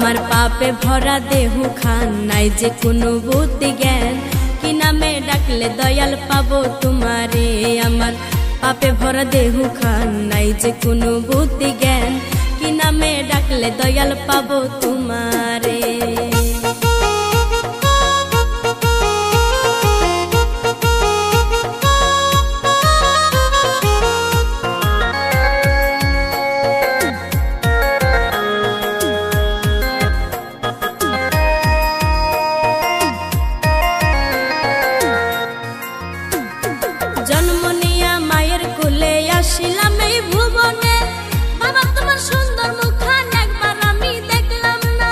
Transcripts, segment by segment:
আমার পাপে ভরা দেহু খান নাই যে কোনো বুদ্ধি জ্ঞান কি নামে ডাকলে দয়াল পাবো তোমারে আমার পাপে ভরা দেহু খান নাই যে কোনো বুদ্ধি জ্ঞান কি নামে ডাকলে দয়াল পাবো তোমারে জন্ম নিয়া মায়ের কোলে আসিলাম এই ভুবনে বাবা তোমার সুন্দর মুখখান একবার আমি দেখলাম না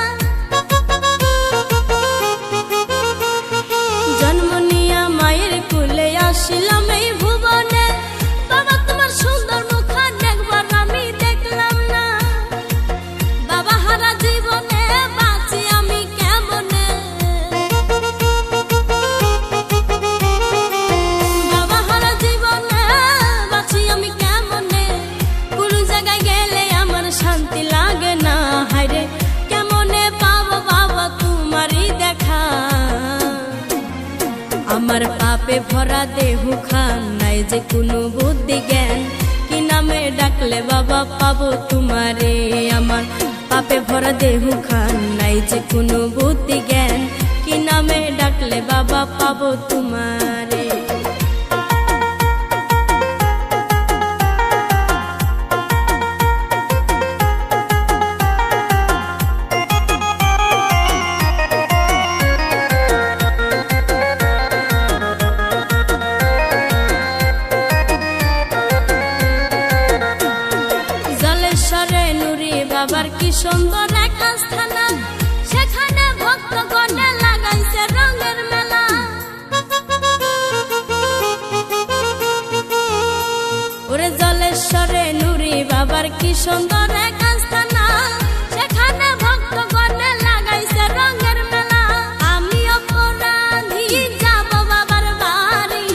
জন্ম নিয়া মায়ের কোলে আসিলাম এই ভুবনে বাবা তোমার সুন্দর মুখখান একবার আমি দেখলাম না বাবা হারা জীবনে বাঁচি আমি কেমনে শান্তি লাগে না হায়রে কেমনে পাবো বাবা তোমারই দেখা আমার পাপে ভরা দেহু খান নাই যে কোনো বুদ্ধি জ্ঞান কি নামে ডাকলে বাবা পাবো তোমারে আমার পাপে ভরা দেহু খান নাই যে কোনো বুদ্ধি জ্ঞান কি নামে ডাকলে বাবা পাবো তোমারে বাবার কি সুন্দর এক আস্থানা সেখানে ভক্তগণে লাগাইছে রঙের মেলা ওরে জলেশ্বরে নুরি বাবার কি সুন্দর এক আস্থানা সেখানে ভক্তগণে লাগাইছে রঙের মেলা আমি অপরাধী যাব বাবার বাড়ি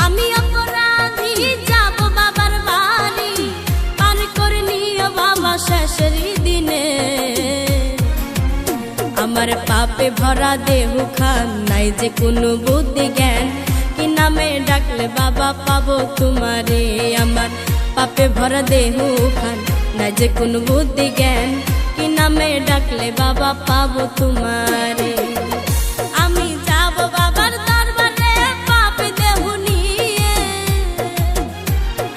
আমি অপরাধী যাব বাবার বাড়ি পার করে নিও বাবা শেষের দিনে আমার পাপে ভরা দেহু খান নাই যে কোনো বুদ্ধি জ্ঞান কি নামে ডাকলে বাবা পাবো তোমারে আমার পাপে ভরা দেহু খান নাই যে কোনো বুদ্ধি জ্ঞান কি নামে ডাকলে বাবা পাবো তোমারে আমি যাব বাবার দরবারে পাপে দেহু নিয়ে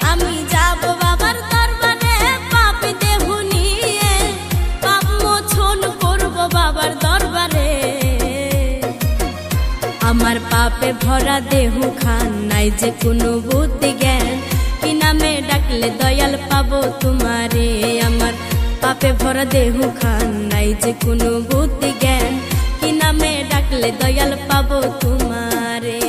আমি যাব বাবার দরবারে পাপে দেহু নিয়ে পাপ মোচন করব বাবার দরবারে আমার পাপে ভরা দেহু খান নাই যে কোনো বুদ্ধি জ্ঞান কি নামে ডাকলে দয়াল পাবো তোমারে আমার পাপে ভরা দেহু খান নাই যে কোনো বুদ্ধি জ্ঞান কি নামে ডাকলে দয়াল পাবো তোমারে।